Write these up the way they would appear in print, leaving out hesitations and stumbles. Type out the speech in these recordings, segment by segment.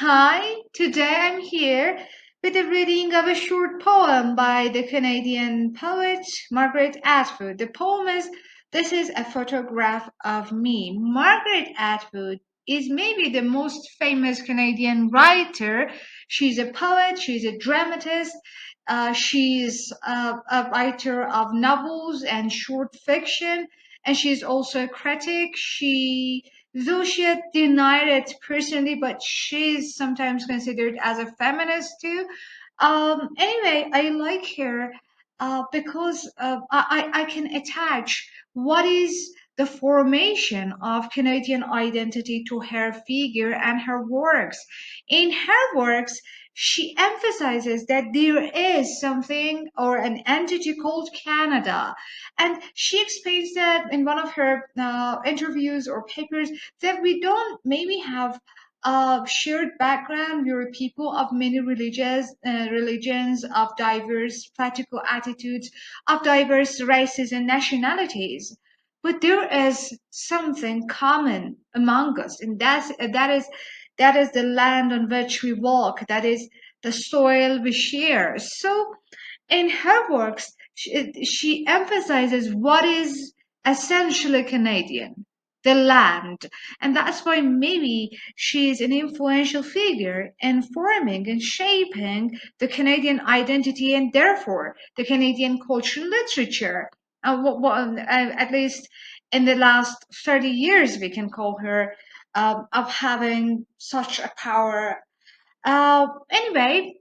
Hi, today I'm here with a reading of a short poem by the Canadian poet Margaret Atwood. The poem is This is a Photograph of Me. Margaret Atwood is maybe the most famous Canadian writer. She's a poet, she's a dramatist, she's a writer of novels and short fiction, and she's also a critic. Though she had denied it personally, but she's sometimes considered as a feminist too. Anyway, I like her because I can attach what is the formation of Canadian identity to her figure and her works. In her works, she emphasizes that there is something or an entity called Canada. And she explains that in one of her interviews or papers that we don't maybe have a shared background. We're people of many religions, of diverse political attitudes, of diverse races and nationalities. But there is something common among us, and that is the land on which we walk. That is the soil we share. So in her works, she emphasizes what is essentially Canadian, the land. And that's why maybe she is an influential figure in forming and shaping the Canadian identity and therefore the Canadian culture and literature. At least in the last 30 years, we can call her of having such a power. Anyway,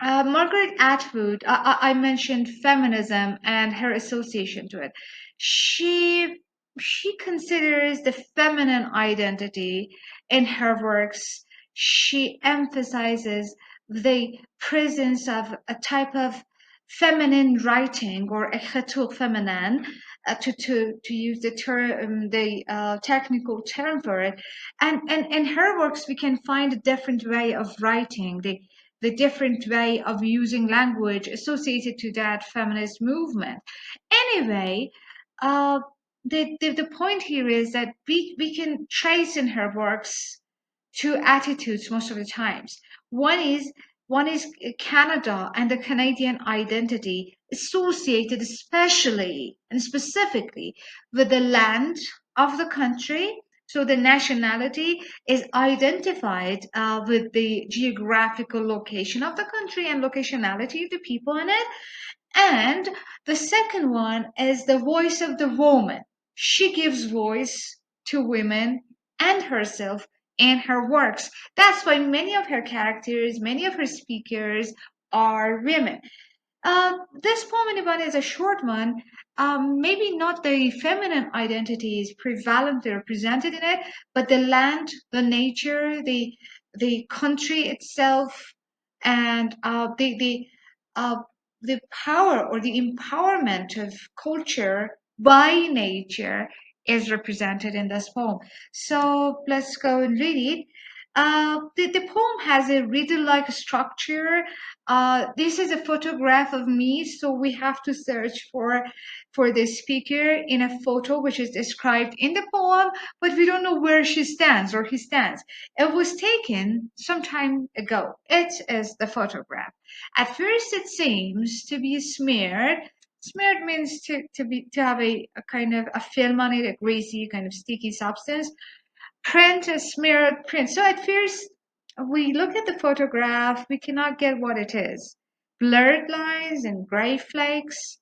Margaret Atwood, I mentioned feminism and her association to it. She she considers the feminine identity in her works. She emphasizes the presence of a type of feminine writing or écriture féminine, to use the term, the technical term for it. And in her works, we can find a different way of writing. The different way of using language associated to that feminist movement. Anyway, uh, the point here is that we can trace in her works two attitudes most of the times. One is one is Canada and the Canadian identity associated especially and specifically with the land of the country. So the nationality is identified with the geographical location of the country and locationality of the people in it. And the second one is the voice of the woman. She gives voice to women and herself in her works. That's why many of her characters, many of her speakers are women. This poem in Iban is a short one. Maybe not the feminine identity is prevalently represented in it, but the land, the nature, the country itself, and uh, the power or the empowerment of culture by nature is represented in this poem. So let's go and read it. The poem has a riddle-like structure. This is a photograph of me, so we have to search for the speaker in a photo which is described in the poem, but we don't know where she stands or he stands. It was taken some time ago. It is the photograph. At first, it seems to be smeared. Smeared means to have a kind of a film on it, a greasy kind of sticky substance. Print a smeared print. So at first, we look at the photograph, we cannot get what it is. Blurred lines and gray flakes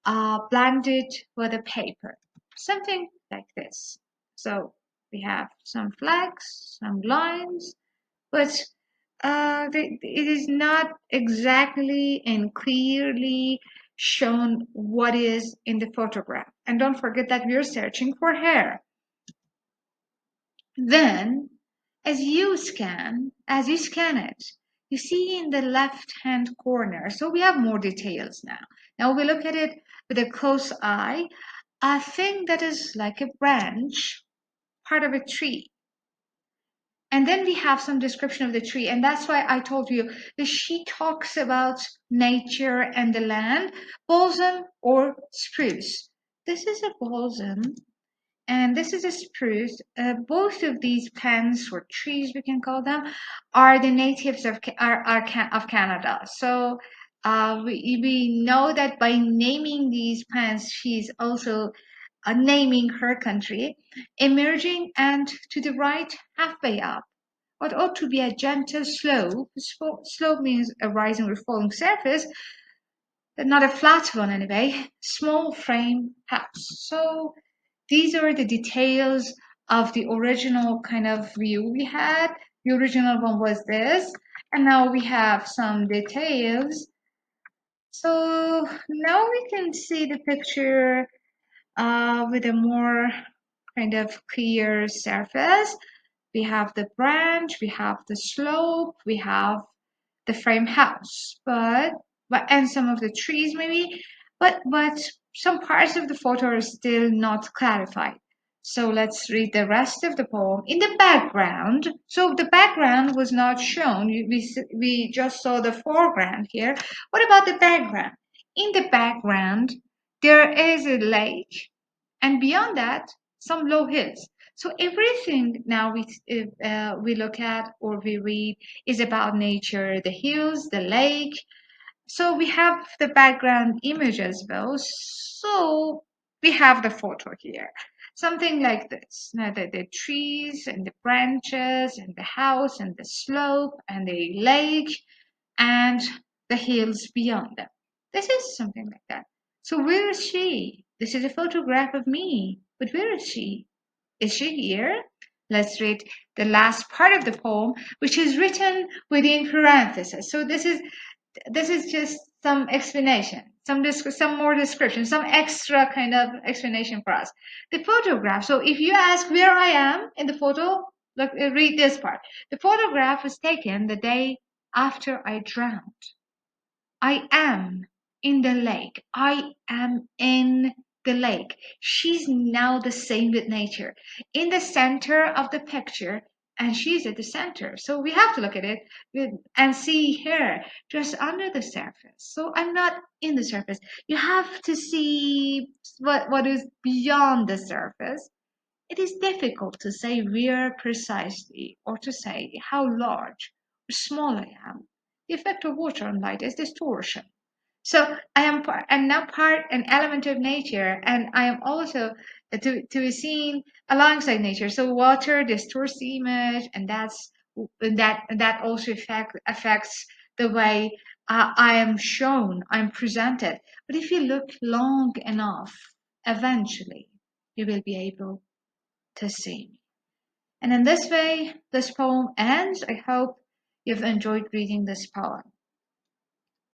blended with a paper. Something like this. So we have some flecks, some lines, but it is not exactly and clearly shown what is in the photograph. And don't forget that we are searching for hair. Then, as you scan it, you see in the left-hand corner, so we have more details now. Now we look at it with a close eye, a thing that is like a branch, part of a tree. And then we have some description of the tree. And that's why I told you that she talks about nature and the land, balsam or spruce. This is a balsam and this is a spruce. Both of these plants or trees, we can call them, are the natives of of Canada. So we know that by naming these plants, she's also naming her country. Emerging and to the right, halfway up, what ought to be a gentle slope. Slope means a rising or falling surface, but not a flat one anyway. Small frame house. So these are the details of the original kind of view we had. The original one was this, and now we have some details. So now we can see the picture with a more kind of clear surface. We have the branch, we have the slope, we have the frame house, but and some of the trees maybe, but some parts of the photo are still not clarified. So let's read the rest of the poem in the background. So the background was not shown. We just saw the foreground here. What about the background? In the background, there is a lake, and beyond that, some low hills. So everything now we look at or we read is about nature, the hills, the lake. So we have the background image as well. So we have the photo here. Something like this. Now the trees and the branches and the house and the slope and the lake and the hills beyond them. This is something like that. So where is she? This is a photograph of me. But where is she? Is she here? Let's read the last part of the poem, which is written within parentheses. So this is just some explanation, some more description, some extra kind of explanation for us. The photograph. So if you ask where I am in the photo, look, read this part. The photograph was taken the day after I drowned. I am in the lake. I am in the lake. She's now the same with nature, in the center of the picture, and she's at the center. So we have to look at it and see her just under the surface. So I'm not in the surface. You have to see what is beyond the surface. It is difficult to say where precisely or to say how large or small I am. The effect of water on light is distortion. So I'm now part, an element of nature, and I am also to be seen alongside nature. So water distorts the image, and that also affects the way I am shown, I'm presented. But if you look long enough, eventually you will be able to see me. And in this way, this poem ends. I hope you've enjoyed reading this poem.